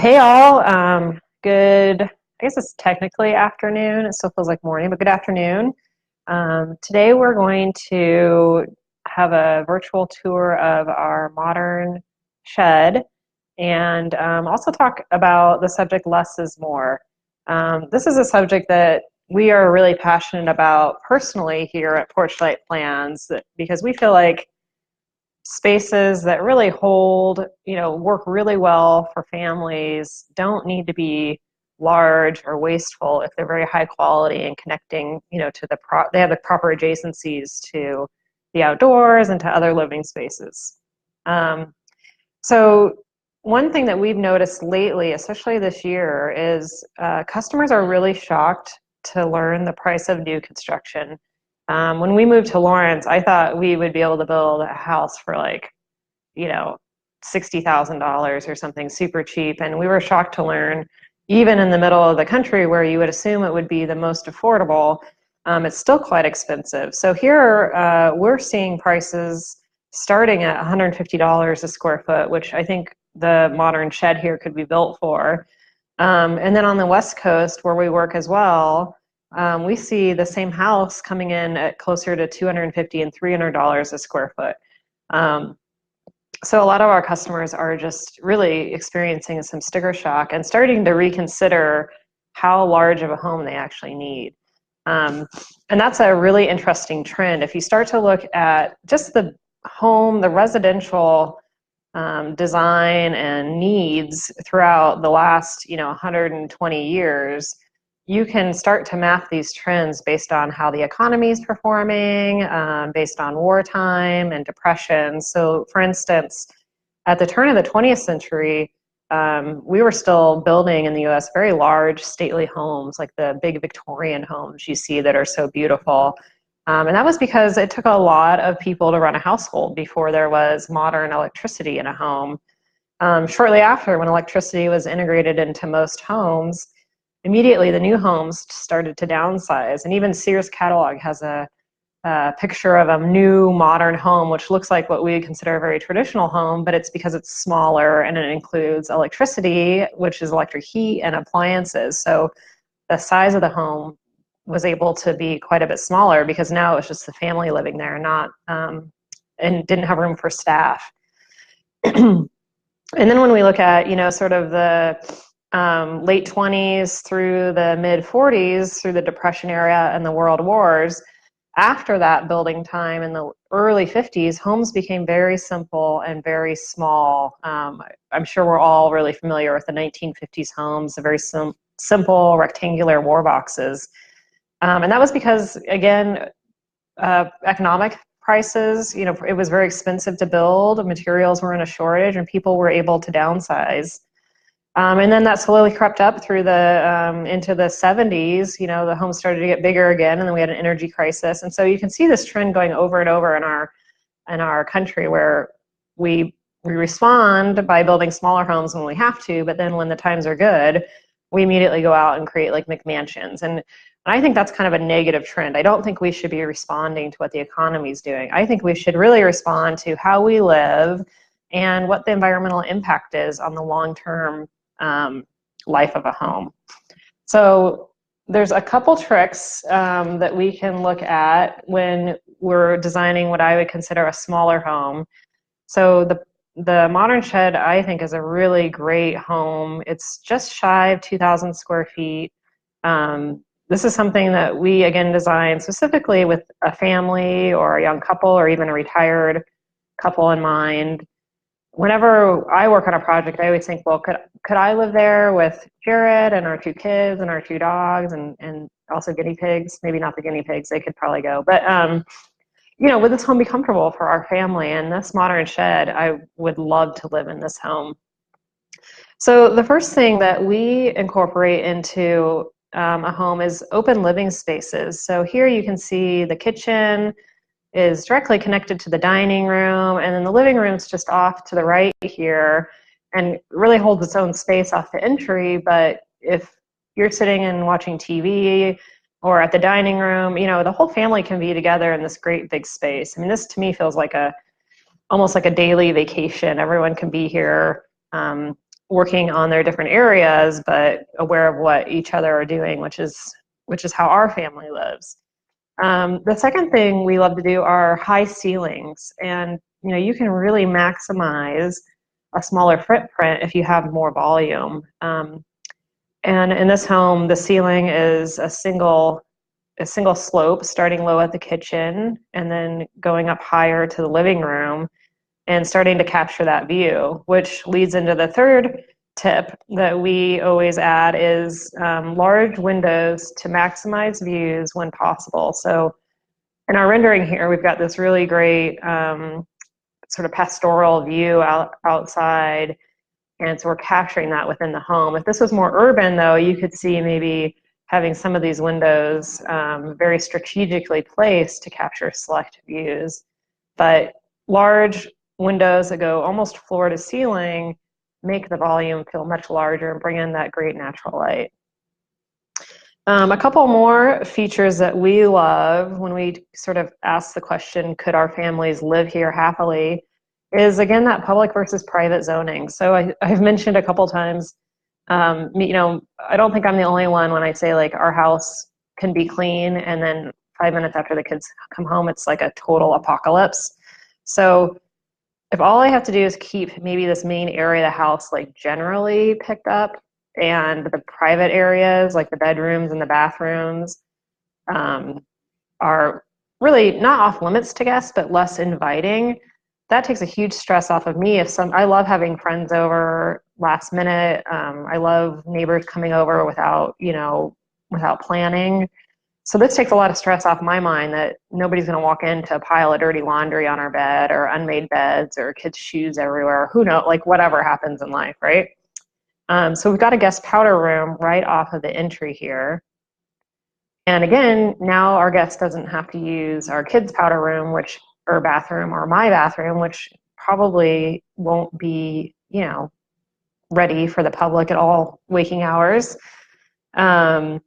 Hey all, good, I guess it's technically afternoon. It still feels like morning, but good afternoon. Today we're going to have a virtual tour of our modern shed and also talk about the subject less is more. This is a subject that we are really passionate about personally here at Porchlight Plans because we feel like spaces that really hold, work really well for families don't need to be large or wasteful if they're very high quality and connecting, to they have the proper adjacencies to the outdoors and to other living spaces. Um, so one thing that we've noticed lately, especially this year, is customers are really shocked to learn the price of new construction. When we moved to Lawrence, I thought we would be able to build a house for like, you know, $60,000 or something super cheap. And we were shocked to learn, even in the middle of the country where you would assume it would be the most affordable, it's still quite expensive. So here we're seeing prices starting at $150 a square foot, which I think the modern shed here could be built for. And then on the West Coast, where we work as well, we see the same house coming in at closer to $250 and $300 a square foot. So a lot of our customers are just really experiencing some sticker shock and starting to reconsider how large of a home they actually need. And that's a really interesting trend. If you start to look at just the home, the residential design and needs throughout the last 120 years, you can start to map these trends based on how the economy is performing, based on wartime and depression. So for instance, at the turn of the 20th century, we were still building in the US very large stately homes, like the big Victorian homes you see that are so beautiful. And that was because it took a lot of people to run a household before there was modern electricity in a home. Shortly after, when electricity was integrated into most homes, immediately the new homes started to downsize. And even Sears catalog has a picture of a new modern home, which looks like what we consider a very traditional home, but it's because it's smaller and it includes electricity, which is electric heat, and appliances. So the size of the home was able to be quite a bit smaller because now it's just the family living there, not and didn't have room for staff. And then when we look at, sort of the late 20s through the mid 40s, through the Depression era and the World Wars, after that building time in the early 50s, homes became very simple and very small. I'm sure we're all really familiar with the 1950s homes, the very simple rectangular war boxes. And that was because, again, economic prices, it was very expensive to build, materials were in a shortage, and people were able to downsize. And then that slowly crept up through the into the 70s. The homes started to get bigger again, and then we had an energy crisis. And so you can see this trend going over and over in our country, where we respond by building smaller homes when we have to, but then when the times are good, we immediately go out and create like McMansions. And I think that's kind of a negative trend. I don't think we should be responding to what the economy is doing. I think we should really respond to how we live and what the environmental impact is on the long-term life of a home. So there's a couple tricks that we can look at when we're designing what I would consider a smaller home. So the modern shed, I think, is a really great home. It's just shy of 2,000 square feet. This is something that we, again, design specifically with a family or a young couple or even a retired couple in mind. Whenever I work on a project, I always think, well, could I live there with Jared and our two kids and our two dogs and also guinea pigs? Maybe not the guinea pigs, they could probably go. But, would this home be comfortable for our family? And this modern shed, I would love to live in this home. So the first thing that we incorporate into a home is open living spaces. So here you can see the kitchen is directly connected to the dining room, and then the living room's just off to the right here and really holds its own space off the entry. But if you're sitting and watching TV or at the dining room, the whole family can be together in this great big space. I mean, this to me feels like almost like a daily vacation. Everyone can be here. working on their different areas, but aware of what each other are doing, which is how our family lives. The second thing we love to do are high ceilings, and you can really maximize a smaller footprint if you have more volume. And in this home, the ceiling is a single slope, starting low at the kitchen and then going up higher to the living room and starting to capture that view, which leads into the third tip that we always add is large windows to maximize views when possible. So in our rendering here, we've got this really great sort of pastoral view outside, and so we're capturing that within the home. If this was more urban, though, you could see maybe having some of these windows very strategically placed to capture select views. But large windows that go almost floor to ceiling make the volume feel much larger and bring in that great natural light. A couple more features that we love when we sort of ask the question, could our families live here happily, is again that public versus private zoning. So I've mentioned a couple times, I don't think I'm the only one when I say like our house can be clean and then 5 minutes after the kids come home, it's like a total apocalypse. So if all I have to do is keep maybe this main area of the house like generally picked up, and the private areas like the bedrooms and the bathrooms are really not off limits to guests, but less inviting, that takes a huge stress off of me. I love having friends over last minute. I love neighbors coming over without planning. So this takes a lot of stress off my mind that nobody's going to walk into a pile of dirty laundry on our bed or unmade beds or kids' shoes everywhere. Who knows, like whatever happens in life, right? So we've got a guest powder room right off of the entry here. And again, now our guest doesn't have to use our kids' powder room, or bathroom, or my bathroom, which probably won't be, ready for the public at all waking hours. And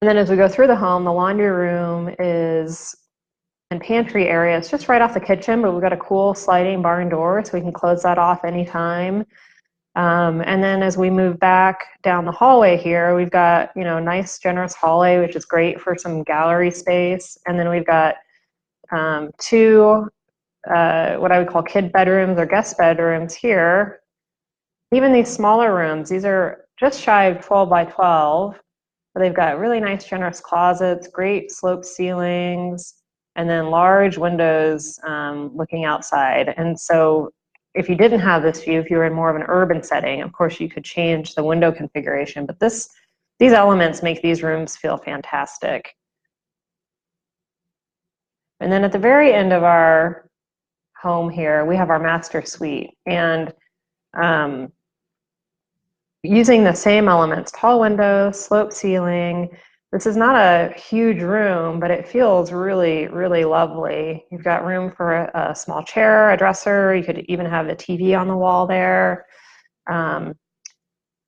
then as we go through the home, the laundry room and pantry area. It's just right off the kitchen, but we've got a cool sliding barn door, so we can close that off anytime. And then as we move back down the hallway here, we've got, nice generous hallway, which is great for some gallery space. And then we've got two what I would call kid bedrooms or guest bedrooms here. Even these smaller rooms, these are just shy of 12 by 12, but they've got really nice generous closets, great sloped ceilings, and then large windows looking outside. And so if you didn't have this view, if you were in more of an urban setting, of course you could change the window configuration, but these elements make these rooms feel fantastic. And then at the very end of our home here, we have our master suite. And using the same elements, tall windows, sloped ceiling. This is not a huge room, but it feels really, really lovely. You've got room for a small chair, a dresser. You could even have the TV on the wall there. And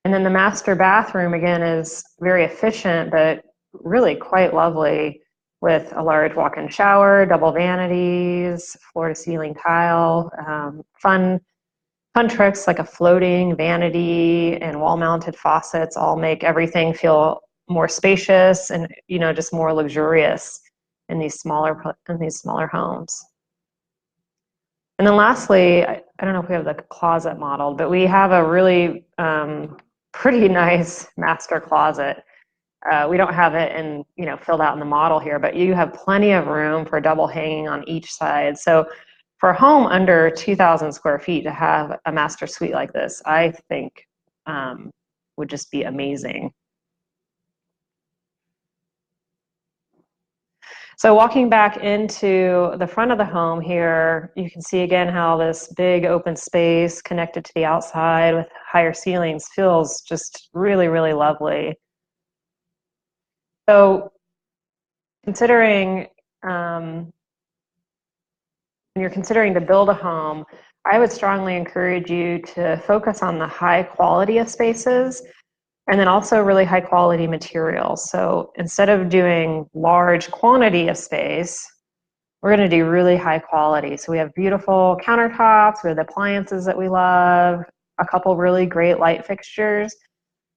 then the master bathroom, again, is very efficient, but really quite lovely, with a large walk-in shower, double vanities, floor-to-ceiling tile, fun tricks like a floating vanity and wall-mounted faucets all make everything feel more spacious and just more luxurious in these smaller homes. And then lastly, I don't know if we have the closet modeled, but we have a really pretty nice master closet. We don't have it filled out in the model here, but you have plenty of room for double hanging on each side. So for a home under 2,000 square feet to have a master suite like this, I think would just be amazing. So walking back into the front of the home here, you can see again how this big open space connected to the outside with higher ceilings feels just really, really lovely. So considering, when you're considering to build a home, I would strongly encourage you to focus on the high quality of spaces and then also really high quality materials. So instead of doing large quantity of space, we're going to do really high quality. So we have beautiful countertops, we have the appliances that we love. a couple really great light fixtures.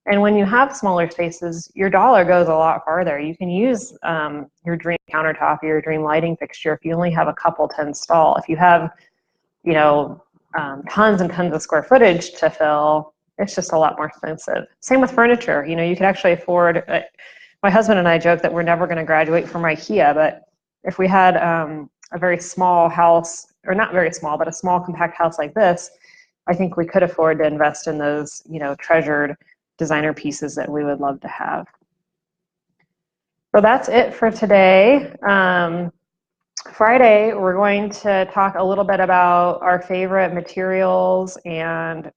And when you have smaller spaces, your dollar goes a lot farther. You can use your dream countertop or your dream lighting fixture if you only have a couple to install. If you have, you know, tons and tons of square footage to fill, it's just a lot more expensive. Same with furniture. You know, you could actually afford, my husband and I joke that we're never going to graduate from IKEA, but if we had a very small house, or not very small, but a small compact house like this, I think we could afford to invest in those, you know, treasured designer pieces that we would love to have. So that's it for today. Friday, we're going to talk a little bit about our favorite materials and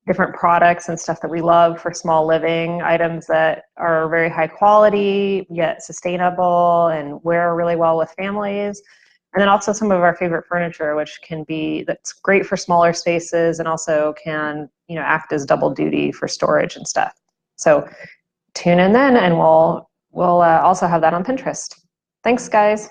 different products and stuff that we love for small living, items that are very high quality, yet sustainable and wear really well with families. And then also some of our favorite furniture, which can be, that's great for smaller spaces and also can, you know, act as double duty for storage and stuff. So tune in then, and we'll also have that on Pinterest. Thanks, guys.